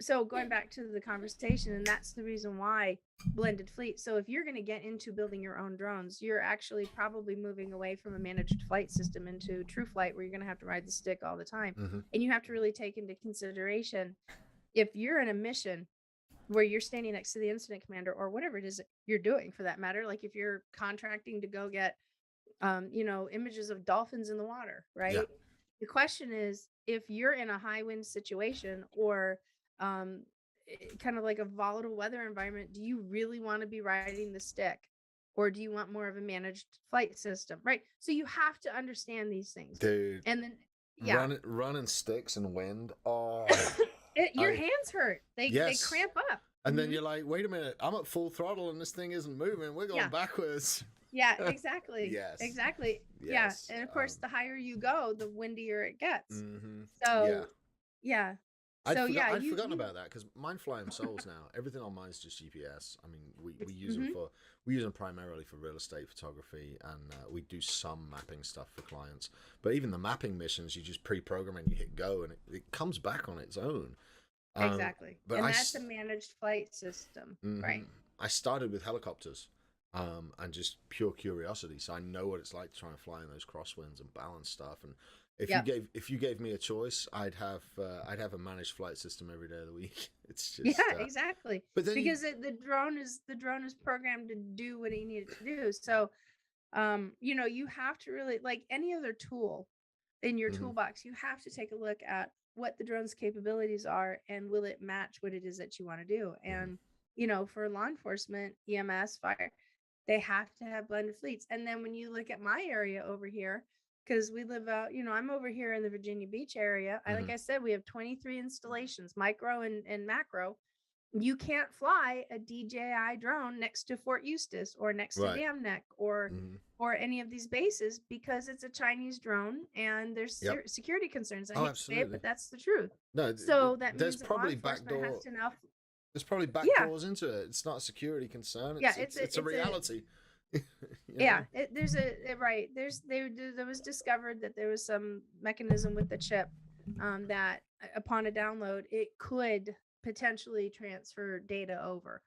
So going back to the conversation, and that's the reason why blended fleet. So if you're going to get into building your own drones, you're actually probably moving away from a managed flight system into true flight, where you're going to have to ride the stick all the time. Mm-hmm. And you have to really take into consideration, if you're in a mission where you're standing next to the incident commander, or whatever it is you're doing for that matter, like if you're contracting to go get images of dolphins in the water, right? Yeah. The question is, if you're in a high wind situation, or um, kind of like a volatile weather environment, do you really want to be riding the stick, or do you want more of a managed flight system, right? So you have to understand these things. Dude. And then, yeah. Running sticks and wind. Oh. Your hands hurt. They cramp up. And then you're like, wait a minute, I'm at full throttle and this thing isn't moving. We're going backwards. Yeah, exactly. Yes. Exactly. Yes. Yeah. And of course, the higher you go, the windier it gets. Mm-hmm. So, yeah. I'd forgotten about that, because mine fly themselves now. Everything on mine is just GPS. I mean, we use them primarily for real estate photography, and we do some mapping stuff for clients. But even the mapping missions, you just pre-program and you hit go, and it comes back on its own. Exactly. But and that's a managed flight system, right? I started with helicopters, and just pure curiosity. So I know what it's like to try and fly in those crosswinds and balance stuff. And if you gave me a choice, I'd have a managed flight system every day of the week. It's just exactly. But then because the drone is programmed to do what he needed to do. So, you have to really, like any other tool in your toolbox, you have to take a look at what the drone's capabilities are, and will it match what it is that you want to do. And for law enforcement, EMS, fire, they have to have blended fleets. And then when you look at my area over here, because we live out, I'm over here in the Virginia Beach area. Like I said, we have 23 installations, micro and macro. You can't fly a DJI drone next to Fort Eustis, or next to Dam Neck, or any of these bases, because it's a Chinese drone and there's security concerns. I hate to say it, but that's the truth. No, so that there's means probably there's probably back doors into it. It's not a security concern. It's a reality. There was discovered that there was some mechanism with the chip that upon a download, it could potentially transfer data over.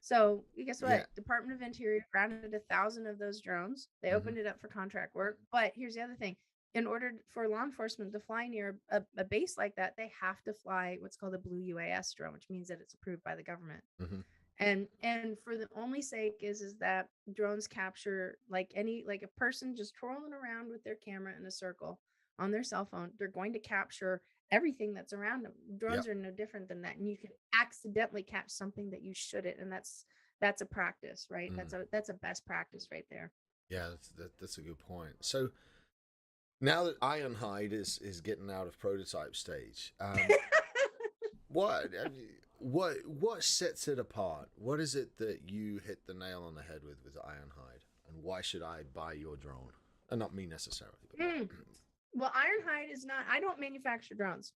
So guess what? Department of Interior grounded 1,000 of those drones. They opened it up for contract work. But here's the other thing. In order for law enforcement to fly near a base like that, they have to fly what's called a blue UAS drone, which means that it's approved by the government. And for the only sake is that drones capture like a person just twirling around with their camera in a circle on their cell phone. They're going to capture everything that's around them. Drones are no different than that. And you can accidentally catch something that you shouldn't. And that's a practice, right? That's a best practice right there. Yeah, that's a good point. So now that Ironhide is getting out of prototype stage, what sets it apart? What is it that you hit the nail on the head with Ironhide, and why should I buy your drone? And not me necessarily. But Well, Ironhide is not. I don't manufacture drones.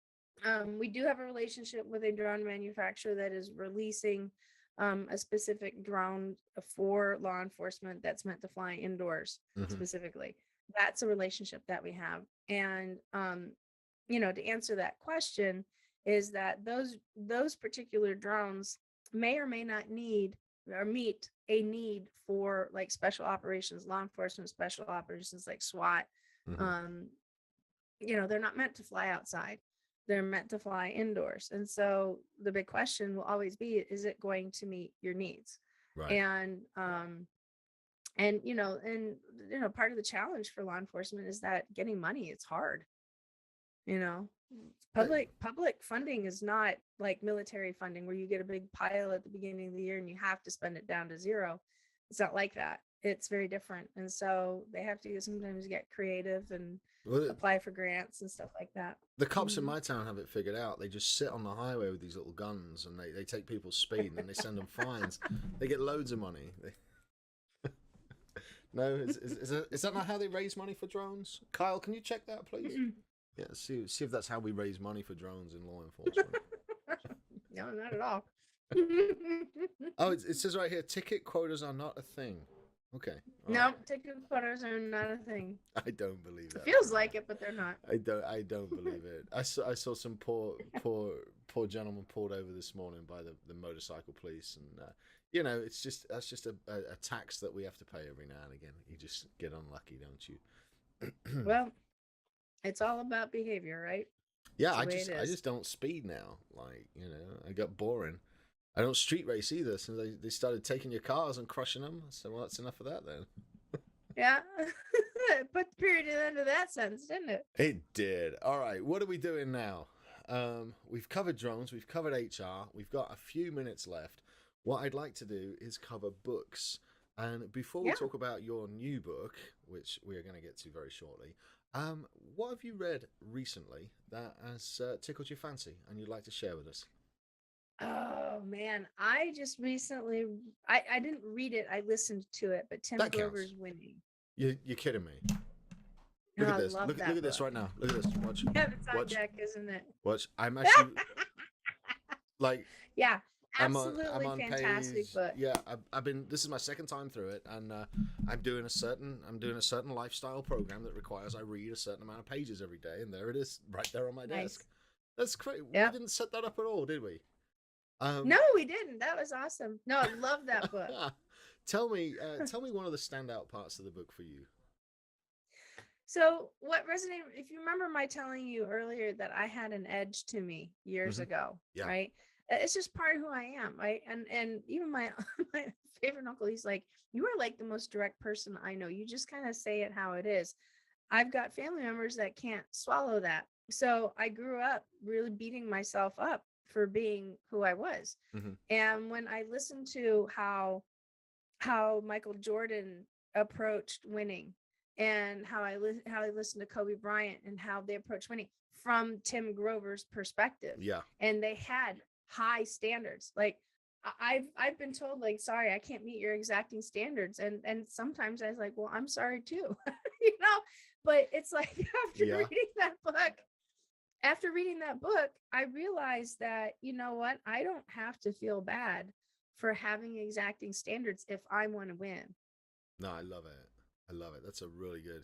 We do have a relationship with a drone manufacturer that is releasing a specific drone for law enforcement that's meant to fly indoors specifically. That's a relationship that we have. And to answer that question, is that those particular drones may or may not need or meet a need for like special operations, law enforcement, special operations like SWAT. They're not meant to fly outside. They're meant to fly indoors. And so the big question will always be, is it going to meet your needs? Right. And part of the challenge for law enforcement is that getting money, it's hard. Public funding is not like military funding where you get a big pile at the beginning of the year and you have to spend it down to zero. It's not like that. It's very different. And so they have to sometimes get creative and apply for grants and stuff like that. The cops in my town have it figured out. They just sit on the highway with these little guns and they take people's speed and then they send them fines. They get loads of money. No, is that not how they raise money for drones? Kyle, can you check that, please? Yeah, see if that's how we raise money for drones in law enforcement. No, not at all. Oh, it says right here, ticket quotas are not a thing. Okay. No, ticket quotas are not a thing. I don't believe that. It feels like it, but they're not. I don't believe it. I saw some poor gentleman pulled over this morning by the motorcycle police, and that's just a tax that we have to pay every now and again. You just get unlucky, don't you? Well, it's all about behavior, right? Yeah, I just don't speed now. Like, I got boring. I don't street race either, since they started taking your cars and crushing them. So, well, that's enough of that then. Yeah. Put the period to the end of that sentence, didn't it? It did. All right, what are we doing now? We've covered drones, we've covered HR, we've got a few minutes left. What I'd like to do is cover books. And before we talk about your new book, which we are going to get to very shortly, what have you read recently that has tickled your fancy and you'd like to share with us? Oh man, I just recently I didn't read it, I listened to it, but Tim Grover's Winning. You're kidding me. Look at this. Look at this right now. Look at this. Watch. Yeah, it's on deck, isn't it? Watch. I'm actually like. Yeah, absolutely I'm on fantastic page, book. Yeah, I've been. This is my second time through it, and I'm doing a certain lifestyle program that requires I read a certain amount of pages every day, and there it is, right there on my desk. That's great. Yep. We didn't set that up at all, did we? No, we didn't. That was awesome. No, I love that book. Tell me one of the standout parts of the book for you. So what resonated, if you remember my telling you earlier that I had an edge to me years ago, right? It's just part of who I am, right? And even my favorite uncle, he's like, you are like the most direct person I know. You just kind of say it how it is. I've got family members that can't swallow that. So I grew up really beating myself up for being who I was. And when I listened to how Michael Jordan approached winning, and how I listened to Kobe Bryant and how they approach winning from Tim Grover's perspective. Yeah. And they had high standards. Like I've been told, like, sorry, I can't meet your exacting standards. And sometimes I was like, well, I'm sorry too. But it's like after reading that book, I realized that, you know what, I don't have to feel bad for having exacting standards if I want to win. No, I love it. That's a really good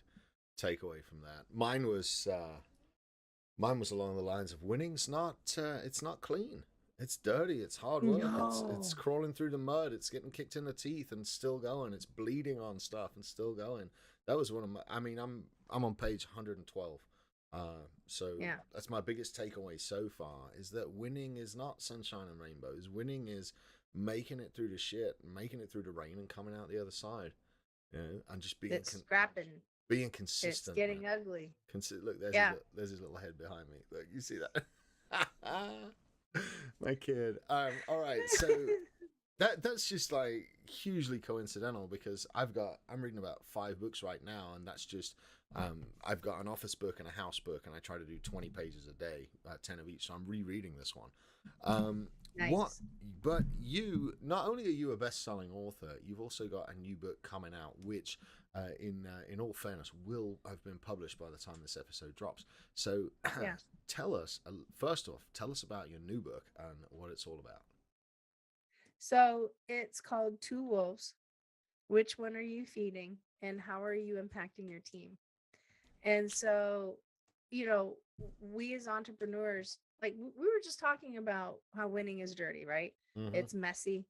takeaway from that. Mine was along the lines of winning's not it's not clean. It's dirty. It's hard work. No. It's crawling through the mud. It's getting kicked in the teeth and still going. It's bleeding on stuff and still going. That was one of my. I mean, I'm on page 112. So that's my biggest takeaway so far, is that winning is not sunshine and rainbows. Winning is making it through the shit, making it through the rain, and coming out the other side. And just being scrapping, being consistent. It's getting ugly. Look, there's his little head behind me. Look, you see that? My kid. All right, so that's just like hugely coincidental, because I'm reading about 5 books right now, and that's just I've got an office book and a house book, and I try to do 20 pages a day, 10 of each. So I'm rereading this one. Nice. But you, not only are you a best-selling author, you've also got a new book coming out, which, in all fairness, will have been published by the time this episode drops. So, tell us about your new book and what it's all about. So it's called Two Wolves. Which one are you feeding, and how are you impacting your team? And so, we as entrepreneurs, like we were just talking about how winning is dirty, right? It's messy.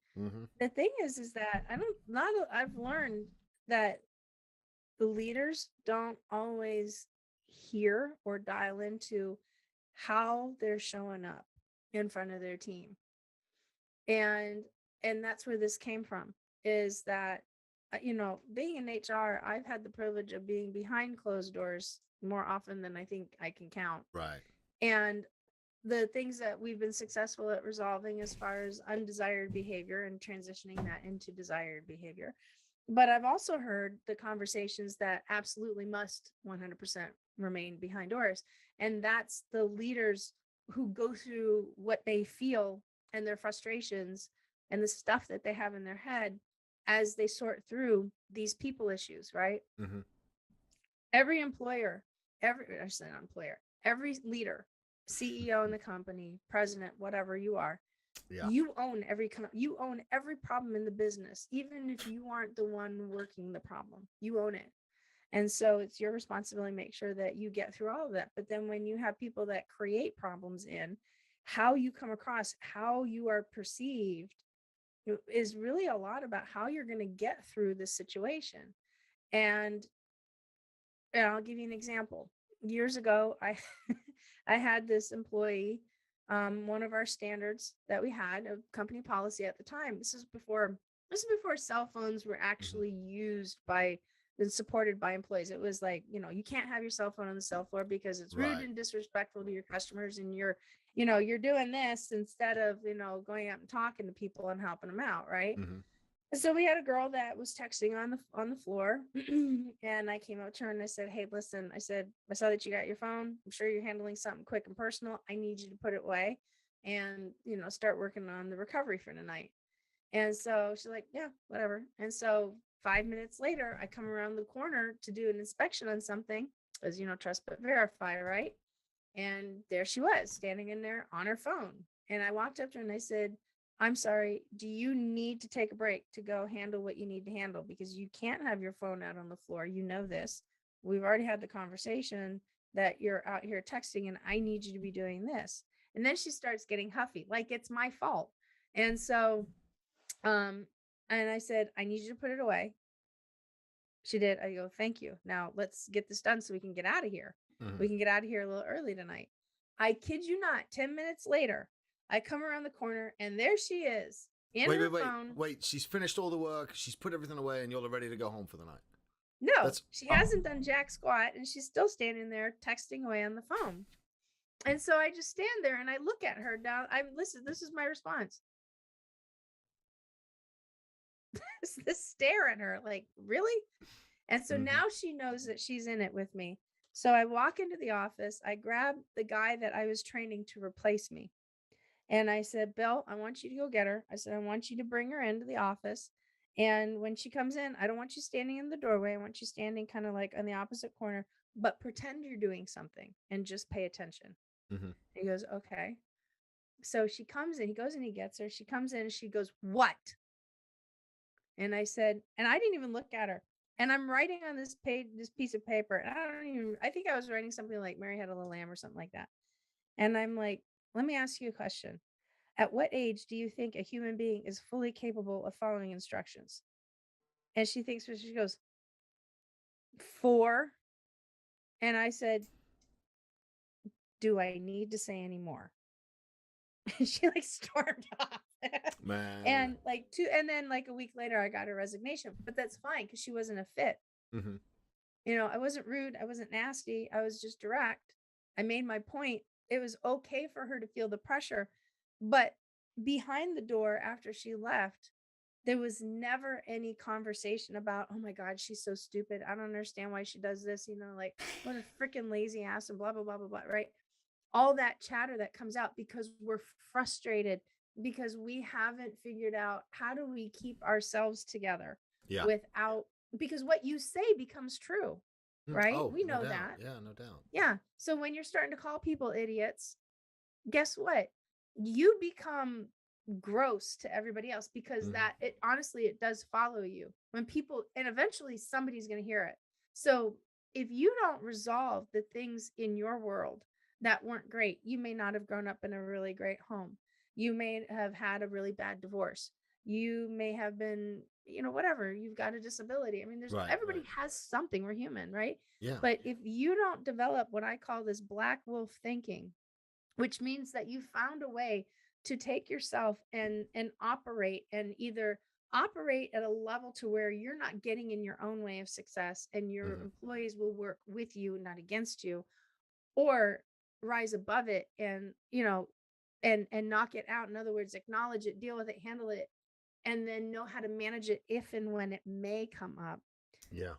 The thing is that I've learned that the leaders don't always hear or dial into how they're showing up in front of their team. And that's where this came from, is that being in HR, I've had the privilege of being behind closed doors more often than I think I can count. Right. And the things that we've been successful at resolving as far as undesired behavior and transitioning that into desired behavior. But I've also heard the conversations that absolutely must 100% remain behind doors. And that's the leaders who go through what they feel and their frustrations and the stuff that they have in their head as they sort through these people issues, right? Mm-hmm. Every employer, every leader, CEO in the company, president, whatever you are, you own every problem in the business, even if you aren't the one working the problem, you own it. And so it's your responsibility to make sure that you get through all of that. But then when you have people that create problems, in how you come across, how you are perceived, is really a lot about how you're going to get through this situation. And I'll give you an example. Years ago, I I had this employee, one of our standards that we had, a company policy at the time. This is before cell phones were actually used by and supported by employees. It was like, you can't have your cell phone on the cell floor because it's rude and disrespectful to your customers, and you're doing this instead of, going out and talking to people and helping them out, right? Mm-hmm. So we had a girl that was texting on the floor, and I came up to her and I said, "Hey, listen," I said, "I saw that you got your phone. I'm sure you're handling something quick and personal. I need you to put it away and, start working on the recovery for tonight." And so she's like, "Yeah, whatever." And so 5 minutes later, I come around the corner to do an inspection on something, as trust but verify, right? And there she was, standing in there on her phone. And I walked up to her and I said, "I'm sorry, do you need to take a break to go handle what you need to handle? Because you can't have your phone out on the floor. You know this. We've already had the conversation that you're out here texting, and I need you to be doing this." And then she starts getting huffy, like it's my fault. And so, and I said, "I need you to put it away." She did. I go, "Thank you. Now let's get this done so we can get out of here. Mm-hmm. We can get out of here a little early tonight." I kid you not, 10 minutes later, I come around the corner and there she is in her phone. Wait. She's finished all the work. She's put everything away and you're ready to go home for the night. No, she hasn't done jack squat and she's still standing there texting away on the phone. And so I just stand there and I look at her down. Listen, this is my response. This stare at her, like, really? And so now she knows that she's in it with me. So I walk into the office, I grab the guy that I was training to replace me. And I said, "Bill, I want you to go get her." I said, "I want you to bring her into the office. And when she comes in, I don't want you standing in the doorway. I want you standing kind of like on the opposite corner, but pretend you're doing something and just pay attention." Mm-hmm. He goes, "Okay." So she comes in, he goes and he gets her. She comes in and she goes, "What?" And I said, and I didn't even look at her. And I'm writing on this piece of paper. And I think I was writing something like "Mary Had a Little Lamb" or something like that. And I'm like, "Let me ask you a question. At what age do you think a human being is fully capable of following instructions?" And she thinks, she goes, "4." And I said, "Do I need to say any more?" And she like stormed off. Man. And then like a week later, I got her resignation, but that's fine because she wasn't a fit. Mm-hmm. I wasn't rude. I wasn't nasty. I was just direct. I made my point. It was okay for her to feel the pressure. But behind the door, after she left, there was never any conversation about, "Oh my God, she's so stupid. I don't understand why she does this. Like, what a freaking lazy ass," and blah, blah, blah, blah, blah, right? All that chatter that comes out because we're frustrated, because we haven't figured out how do we keep ourselves together without, because what you say becomes true, right? We know that. Yeah, no doubt. Yeah. So when you're starting to call people idiots, guess what? You become gross to everybody else because that it honestly, it does follow you when people, and eventually somebody's going to hear it. So if you don't resolve the things in your world that weren't great, you may not have grown up in a really great home. You may have had a really bad divorce. You may have been, whatever, you've got a disability. I mean, everybody has something. We're human, right? Yeah. But if you don't develop what I call this black wolf thinking, which means that you found a way to take yourself and operate, and either operate at a level to where you're not getting in your own way of success, and your employees will work with you, not against you, or rise above it and, and knock it out. In other words, acknowledge it, deal with it, handle it, and then know how to manage it if and when it may come up. Yeah.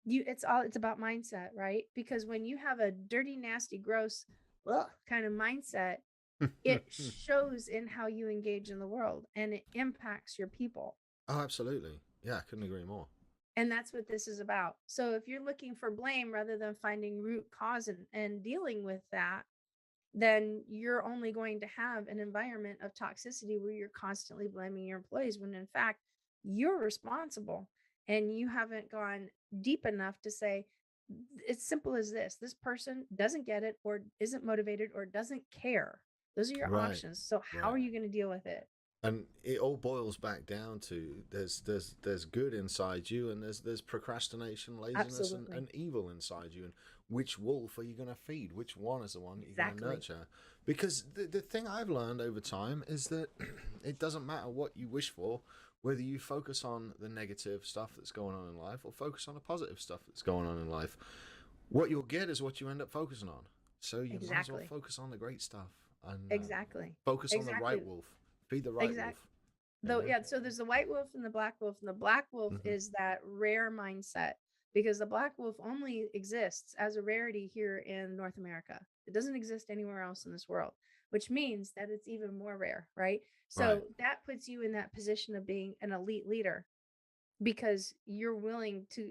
It's about mindset, right? Because when you have a dirty, nasty, gross, kind of mindset, it shows in how you engage in the world, and it impacts your people. Oh, absolutely. Yeah, I couldn't agree more. And that's what this is about. So if you're looking for blame rather than finding root cause and dealing with that, then you're only going to have an environment of toxicity where you're constantly blaming your employees, when in fact you're responsible, and you haven't gone deep enough to say, it's simple as this person doesn't get it, or isn't motivated, or doesn't care. Those are your Right. options. So how are you going to deal with it? And it all boils back down to there's good inside you, and there's procrastination, laziness, and evil inside you. And which wolf are you going to feed? Which one is the one that you're going to nurture? Because the thing I've learned over time is that it doesn't matter what you wish for, whether you focus on the negative stuff that's going on in life or focus on the positive stuff that's going on in life. What you'll get is what you end up focusing on. So you might as well focus on the great stuff and focus on the right wolf. Feed the right wolf. So there's the white wolf and the black wolf. And the black wolf is that rare mindset, because the black wolf only exists as a rarity here in North America. It doesn't exist anywhere else in this world, which means that it's even more rare, right? So that puts you in that position of being an elite leader, because you're willing to,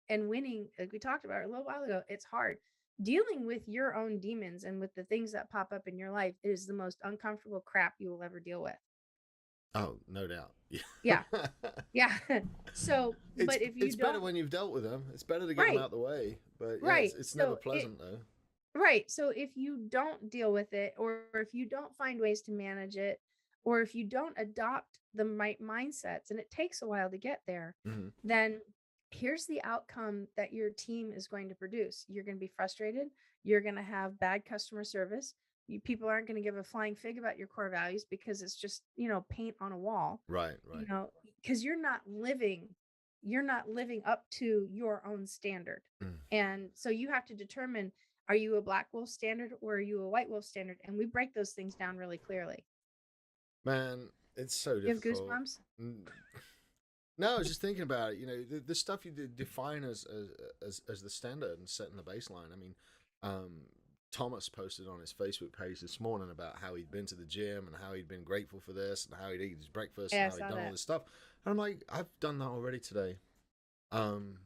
and winning, like we talked about a little while ago, it's hard. Dealing with your own demons and with the things that pop up in your life is the most uncomfortable crap you will ever deal with. Oh, no doubt. Yeah. So, but if you it's better when you've dealt with them. It's better to get them out the way. But it's never pleasant though. Right. So if you don't deal with it, or if you don't find ways to manage it, or if you don't adopt the right mindsets, and it takes a while to get there, then here's the outcome that your team is going to produce. You're going to be frustrated. You're going to have bad customer service. People aren't going to give a flying fig about your core values, because it's just, paint on a wall. Right. Because you're not living up to your own standard. And so you have to determine, are you a black wolf standard or are you a white wolf standard? And we break those things down really clearly. Man, it's so difficult. You have goosebumps? No, I was just thinking about it. The stuff you define as the standard and setting the baseline. I mean, Thomas posted on his Facebook page this morning about how he'd been to the gym and how he'd been grateful for this and how he'd eat his breakfast and how he'd done all this stuff. And I'm like, I've done that already today. And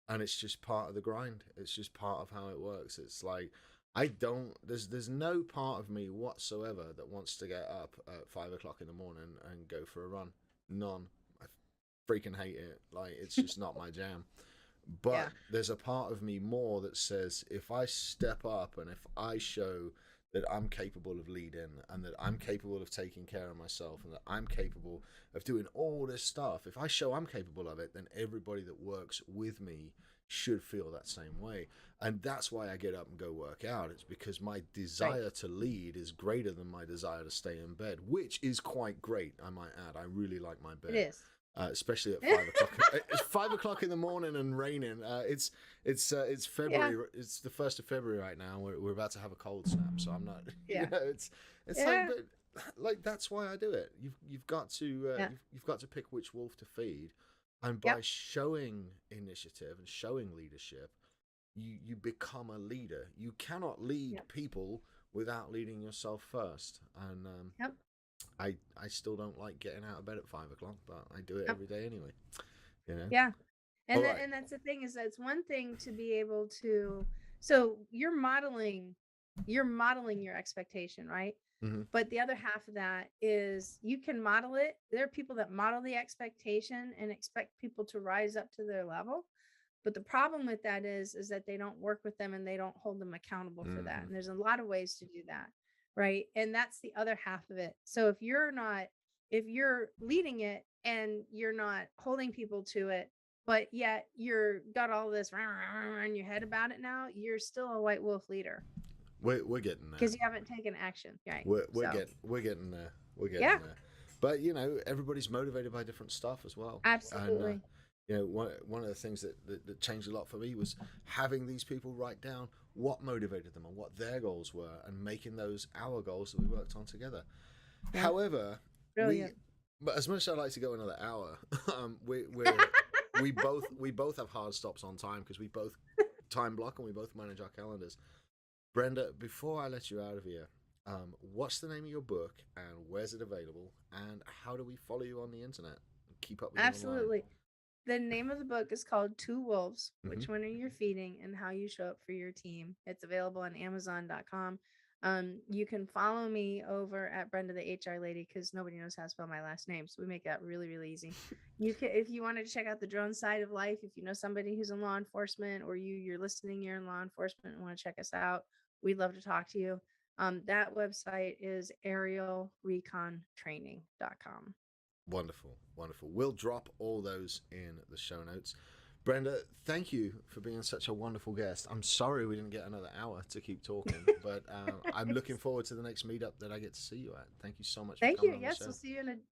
it's just part of the grind. It's just part of how it works. It's like, there's no part of me whatsoever that wants to get up at 5 o'clock in the morning and go for a run. None. I freaking hate it. Like, it's just not my jam. But there's a part of me more that says, if I step up and if I show that I'm capable of leading and that I'm capable of taking care of myself and that I'm capable of doing all this stuff, if I show I'm capable of it, then everybody that works with me should feel that same way. And that's why I get up and go work out. It's because my desire to lead is greater than my desire to stay in bed, which is quite great, I might add. I really like my bed. It is. Especially at 5 o'clock. It's 5 o'clock in the morning and raining. It's February. Yeah. It's the 1st of February right now. We're about to have a cold snap, so I'm not. Yeah. It's like that's why I do it. You've got to pick which wolf to feed, and by showing initiative and showing leadership, you become a leader. You cannot lead people without leading yourself first. And I still don't like getting out of bed at 5 o'clock, but I do it every day anyway. Yeah. And and that's the thing, is that it's one thing to be able to, so you're modeling your expectation, right? But the other half of that is you can model it. There are people that model the expectation and expect people to rise up to their level. But the problem with that is that they don't work with them and they don't hold them accountable for that. And there's a lot of ways to do that. Right. And that's the other half of it. So if you're leading it and you're not holding people to it, but yet you're got all this in your head about it now, you're still a white wolf leader. We're getting there. Because you haven't taken action, right? We're getting there. We're getting there. But everybody's motivated by different stuff as well. Absolutely. And one of the things that changed a lot for me was having these people write down what motivated them and what their goals were, and making those our goals that we worked on together. Yeah. However, but as much as I'd like to go another hour, we both have hard stops on time because we both time block and we both manage our calendars. Brenda, before I let you out of here, what's the name of your book and where's it available, and how do we follow you on the internet and keep up with you Absolutely. online? The name of the book is called Two Wolves, Which One Are You Feeding and How You Show Up for Your Team. It's available on Amazon.com. You can follow me over at Brenda the HR Lady, because nobody knows how to spell my last name, so we make that really, really easy. You can, if you want to check out the drone side of life, if you know somebody who's in law enforcement, or you're listening, you're in law enforcement and want to check us out, we'd love to talk to you. That website is aerialrecontraining.com. Wonderful. We'll drop all those in the show notes. Brenda, thank you for being such a wonderful guest. I'm sorry we didn't get another hour to keep talking, but I'm looking forward to the next meetup that I get to see you at. Thank you so much. Thank you. Yes,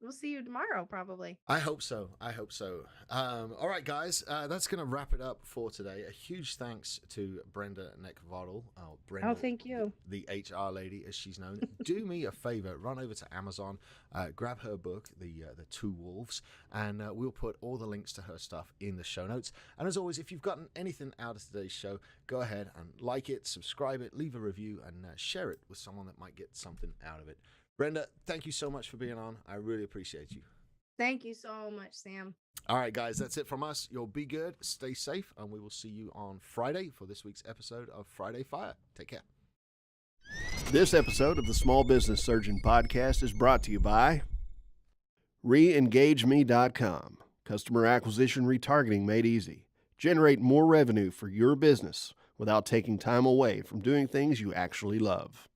we'll see you tomorrow, probably. I hope so. All right, guys, that's going to wrap it up for today. A huge thanks to Brenda Neckvatal. Brenda, thank you. The HR Lady, as she's known. Do me a favor, run over to Amazon, grab her book, the Two Wolves, and we'll put all the links to her stuff in the show notes. And as always, if you've gotten anything out of today's show, go ahead and like it, subscribe it, leave a review, and share it with someone that might get something out of it. Brenda, thank you so much for being on. I really appreciate you. Thank you so much, Sam. All right, guys, that's it from us. You'll be good, stay safe, and we will see you on Friday for this week's episode of Friday Fire. Take care. This episode of the Small Business Surgeon Podcast is brought to you by reengageme.com. Customer acquisition retargeting made easy. Generate more revenue for your business without taking time away from doing things you actually love.